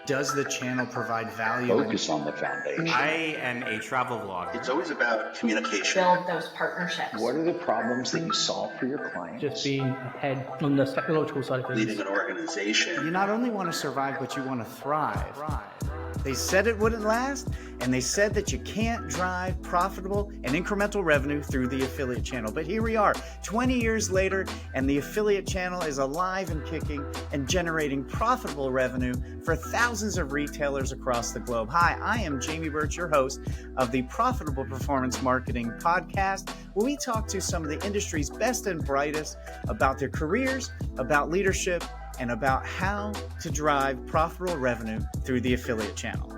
Does the channel provide value? Focus on the foundation. I am a travel vlogger. It's always about communication. Build those partnerships. What are the problems that you solve for your clients? Just being ahead on the technological side of things. Leading an organization. You not only want to survive, but you want to thrive. They said it wouldn't last, and they said that you can't drive profitable and incremental revenue through the affiliate channel. But here we are, 20 years later, and the affiliate channel is alive and kicking and generating profitable revenue for thousands of retailers across the globe. Hi, I am Jamie Birch, your host of the Profitable Performance Marketing Podcast, where we talk to some of the industry's best and brightest about their careers, about leadership, and about how to drive profitable revenue through the affiliate channel.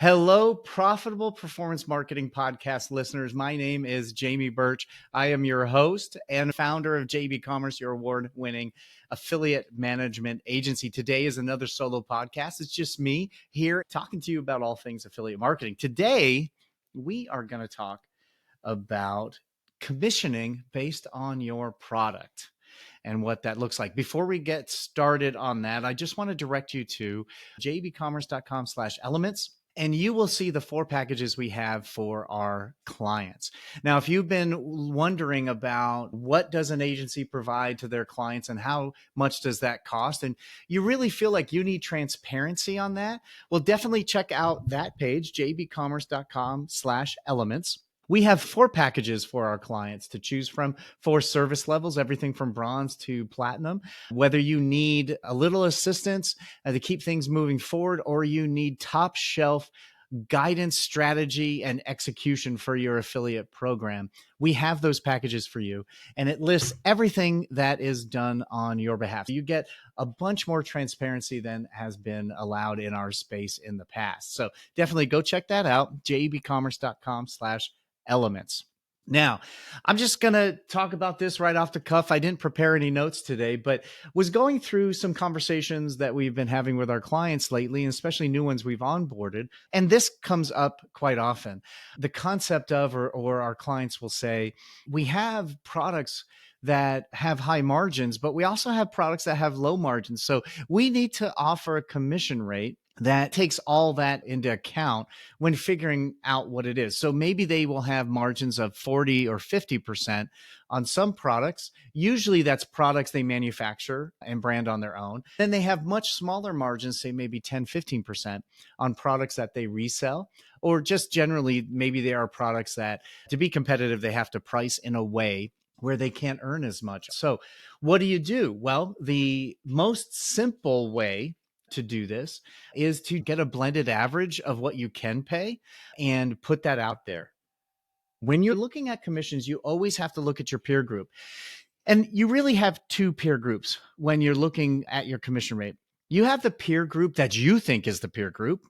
Hello, Profitable Performance Marketing Podcast listeners. My name is Jamie Birch. I am your host and founder of JEBCommerce, your award-winning affiliate management agency. Today is another solo podcast. It's just me here talking to you about all things affiliate marketing. Today, we are going to talk about commissioning based on your product and what that looks like. Before we get started on that, I just want to direct you to JEBCommerce.com/elements, and you will see the 4 packages we have for our clients. Now, if you've been wondering about what does an agency provide to their clients and how much does that cost, and you really feel like you need transparency on that, well, definitely check out that page, JEBCommerce.com/elements. We have 4 packages for our clients to choose from, 4 service levels, everything from bronze to platinum. Whether you need a little assistance to keep things moving forward, or you need top shelf guidance, strategy, and execution for your affiliate program, we have those packages for you. And it lists everything that is done on your behalf. You get a bunch more transparency than has been allowed in our space in the past. So definitely go check that out, JEBCommerce.com/elements. Now, I'm just going to talk about this right off the cuff. I didn't prepare any notes today, but was going through some conversations that we've been having with our clients lately, and especially new ones we've onboarded. And this comes up quite often. The concept of, or our clients will say, we have products that have high margins, but we also have products that have low margins. So we need to offer a commission rate that takes all that into account when figuring out what it is. So maybe they will have margins of 40 or 50% on some products. Usually that's products they manufacture and brand on their own. Then they have much smaller margins, say maybe 10, 15% on products that they resell, or just generally, maybe they are products that to be competitive, they have to price in a way where they can't earn as much. So what do? Well, the most simple way to do this is to get a blended average of what you can pay and put that out there. When you're looking at commissions, you always have to look at your peer group. And you really have 2 peer groups when you're looking at your commission rate. You have the peer group that you think is the peer group,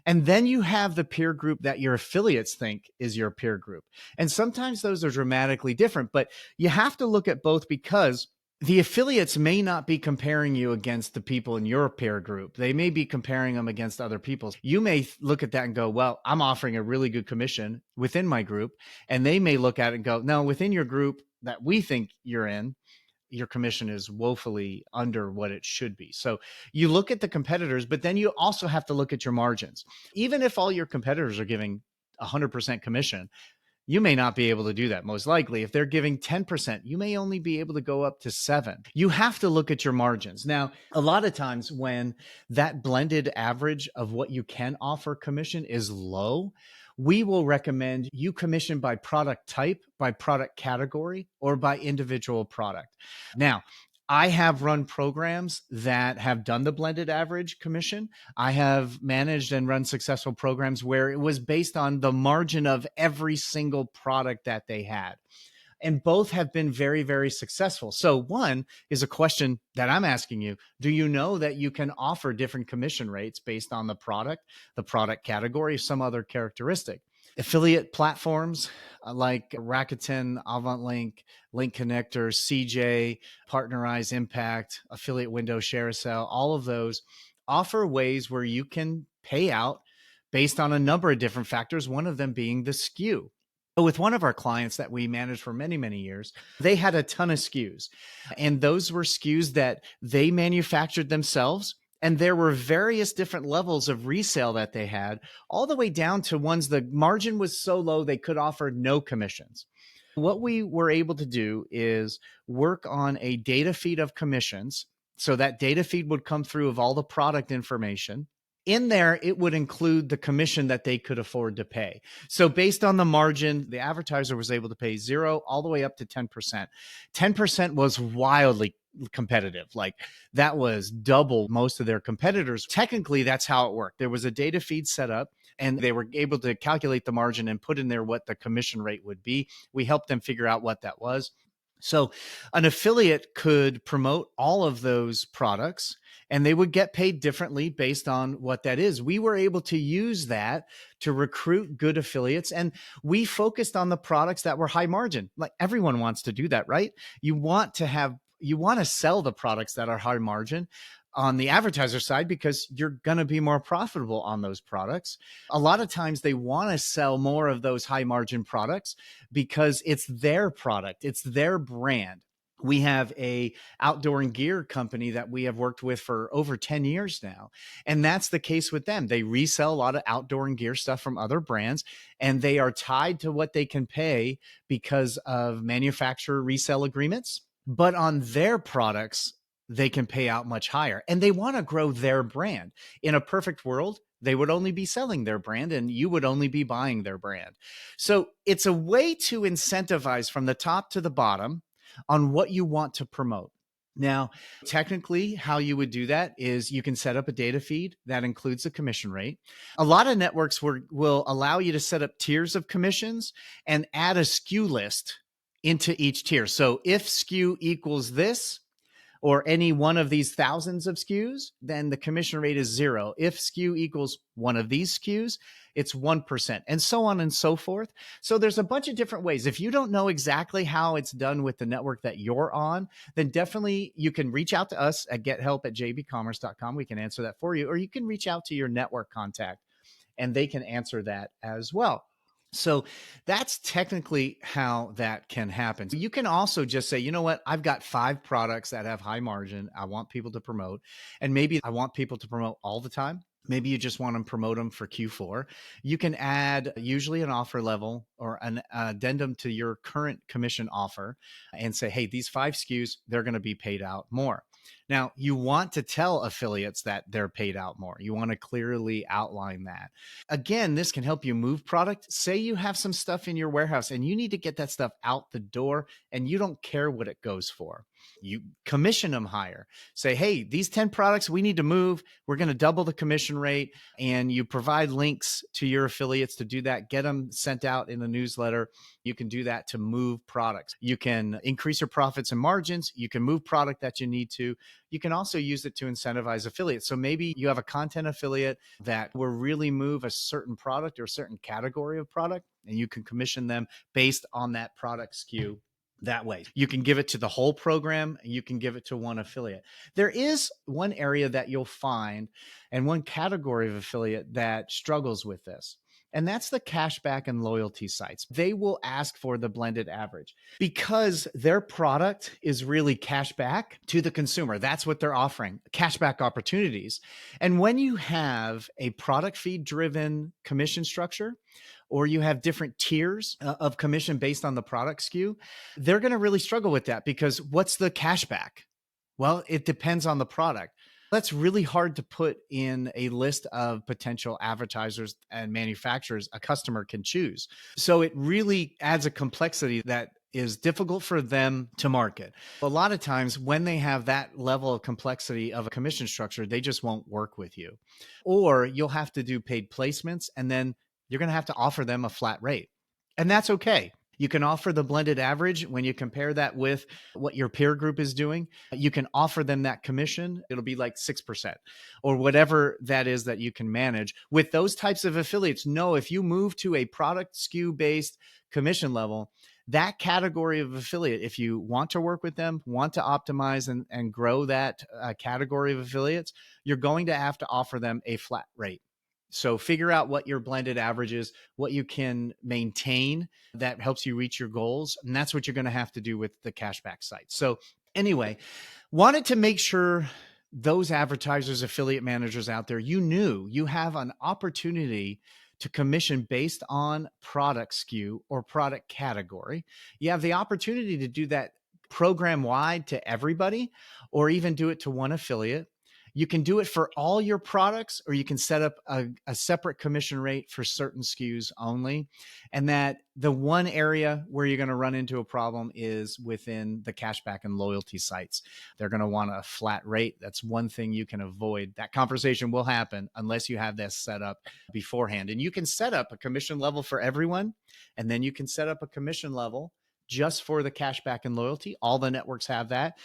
and then you have the peer group that your affiliates think is your peer group. And sometimes those are dramatically different, but you have to look at both, because the affiliates may not be comparing you against the people in your peer group. They may be comparing them against other people. You may look at that and go, well, I'm offering a really good commission within my group. And they may look at it and go, no, within your group that we think you're in, your commission is woefully under what it should be. So you look at the competitors, but then you also have to look at your margins. Even if all your competitors are giving 100% commission, you may not be able to do that. Most likely, if they're giving 10%, you may only be able to go up to 7%. You have to look at your margins. Now, a lot of times when that blended average of what you can offer commission is low, we will recommend you commission by product type, by product category, or by individual product. Now, I have run programs that have done the blended average commission. I have managed and run successful programs where it was based on the margin of every single product that they had. And both have been very, very successful. So one is a question that I'm asking you. Do you know that you can offer different commission rates based on the product category, some other characteristic? Affiliate platforms like Rakuten, AvantLink, Link Connector, CJ, Partnerize, Impact, Affiliate Window, ShareSell, all of those offer ways where you can pay out based on a number of different factors, one of them being the SKU. With one of our clients that we managed for many, many years, they had a ton of SKUs, and those were SKUs that they manufactured themselves And there were various different levels of resale that they had, all the way down to ones the margin was so low they could offer no commissions. What we were able to do is work on a data feed of commissions. So that data feed would come through of all the product information. In there, it would include the commission that they could afford to pay. So based on the margin, the advertiser was able to pay 0 all the way up to 10%. 10% was wildly competitive. Like that was double most of their competitors. Technically, that's how it worked. There was a data feed set up and they were able to calculate the margin and put in there what the commission rate would be. We helped them figure out what that was. So an affiliate could promote all of those products and they would get paid differently based on what that is. We were able to use that to recruit good affiliates, and we focused on the products that were high margin. Like everyone wants to do that, right? You want to sell the products that are high margin on the advertiser side because you're going to be more profitable on those products. A lot of times they want to sell more of those high margin products because it's their product, it's their brand. We have a outdoor and gear company that we have worked with for over 10 years now. And that's the case with them. They resell a lot of outdoor and gear stuff from other brands, and they are tied to what they can pay because of manufacturer resale agreements. But on their products, they can pay out much higher, and they want to grow their brand. In a perfect world, they would only be selling their brand and you would only be buying their brand. So it's a way to incentivize from the top to the bottom on what you want to promote. Now, technically, how you would do that is you can set up a data feed that includes the commission rate. A lot of networks will allow you to set up tiers of commissions and add a SKU list into each tier. So if SKU equals this, or any one of these thousands of SKUs, then the commission rate is 0. If SKU equals one of these SKUs, it's 1%, and so on and so forth. So there's a bunch of different ways. If you don't know exactly how it's done with the network that you're on, then definitely you can reach out to us at gethelp@jebcommerce.com. We can answer that for you, or you can reach out to your network contact and they can answer that as well. So that's technically how that can happen. You can also just say, you know what, I've got 5 products that have high margin I want people to promote, and maybe I want people to promote all the time. Maybe you just want to promote them for Q4. You can add usually an offer level or an addendum to your current commission offer and say, hey, these 5 SKUs, they're going to be paid out more. Now, you want to tell affiliates that they're paid out more. You want to clearly outline that. Again, this can help you move product. Say you have some stuff in your warehouse and you need to get that stuff out the door and you don't care what it goes for. You commission them higher. Say, hey, these 10 products we need to move. We're going to double the commission rate. And you provide links to your affiliates to do that. Get them sent out in a newsletter. You can do that to move products. You can increase your profits and margins. You can move product that you need to. You can also use it to incentivize affiliates. So maybe you have a content affiliate that will really move a certain product or a certain category of product, and you can commission them based on that product SKU. That way, you can give it to the whole program. You can give it to one affiliate. There is one area that you'll find and one category of affiliate that struggles with this. And that's the cashback and loyalty sites. They will ask for the blended average because their product is really cashback to the consumer. That's what they're offering, cashback opportunities. And when you have a product feed driven commission structure, or you have different tiers of commission based on the product SKU, they're going to really struggle with that because what's the cashback? Well, it depends on the product. That's really hard to put in a list of potential advertisers and manufacturers a customer can choose. So it really adds a complexity that is difficult for them to market. A lot of times when they have that level of complexity of a commission structure, they just won't work with you. Or you'll have to do paid placements, and then you're going to have to offer them a flat rate. And that's okay. You can offer the blended average when you compare that with what your peer group is doing. You can offer them that commission. It'll be like 6% or whatever that is that you can manage. With those types of affiliates, no, if you move to a product SKU based commission level, that category of affiliate, if you want to work with them, want to optimize and grow that category of affiliates, you're going to have to offer them a flat rate. So figure out what your blended average is, what you can maintain that helps you reach your goals. And that's what you're going to have to do with the cashback site. So anyway, wanted to make sure those advertisers, affiliate managers out there, you knew you have an opportunity to commission based on product SKU or product category. You have the opportunity to do that program wide to everybody, or even do it to one affiliate. You can do it for all your products, or you can set up a separate commission rate for certain SKUs only. And that the one area where you're going to run into a problem is within the cashback and loyalty sites. They're going to want a flat rate. That's one thing you can avoid. That conversation will happen unless you have this set up beforehand. And you can set up a commission level for everyone, and then you can set up a commission level just for the cashback and loyalty. All the networks have that.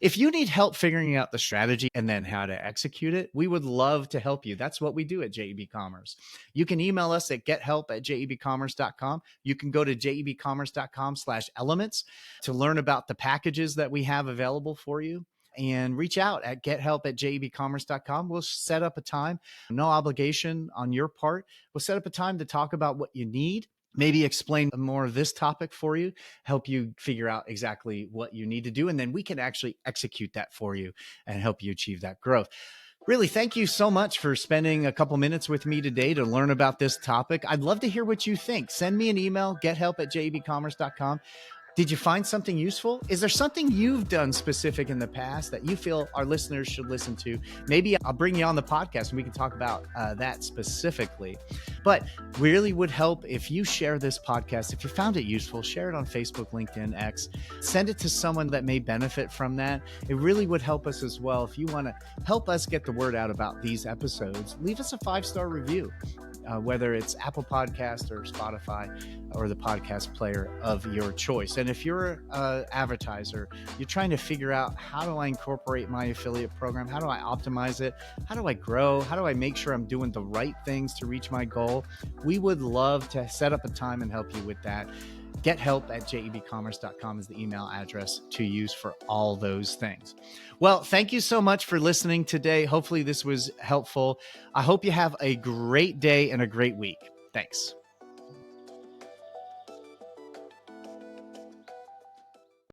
If you need help figuring out the strategy and then how to execute it, we would love to help you. That's what we do at JEBCommerce. You can email us at gethelp@jebcommerce.com. You can go to jebcommerce.com/elements to learn about the packages that we have available for you, and reach out at gethelp@jebcommerce.com. We'll set up a time, no obligation on your part. We'll set up a time to talk about what you need, maybe explain more of this topic for you, help you figure out exactly what you need to do. And then we can actually execute that for you and help you achieve that growth. Really, thank you so much for spending a couple minutes with me today to learn about this topic. I'd love to hear what you think. Send me an email, gethelp@jebcommerce.com. Did you find something useful? Is there something you've done specific in the past that you feel our listeners should listen to? Maybe I'll bring you on the podcast and we can talk about that specifically. But really would help if you share this podcast. If you found it useful, share it on Facebook, LinkedIn, X. Send it to someone that may benefit from that. It really would help us as well. If you want to help us get the word out about these episodes, leave us a 5-star review. Whether it's Apple Podcast or Spotify or the podcast player of your choice. And if you're an advertiser, you're trying to figure out, how do I incorporate my affiliate program? How do I optimize it? How do I grow? How do I make sure I'm doing the right things to reach my goal? We would love to set up a time and help you with that. Gethelp@jebcommerce.com is the email address to use for all those things. Well, thank you so much for listening today. Hopefully this was helpful. I hope you have a great day and a great week. Thanks.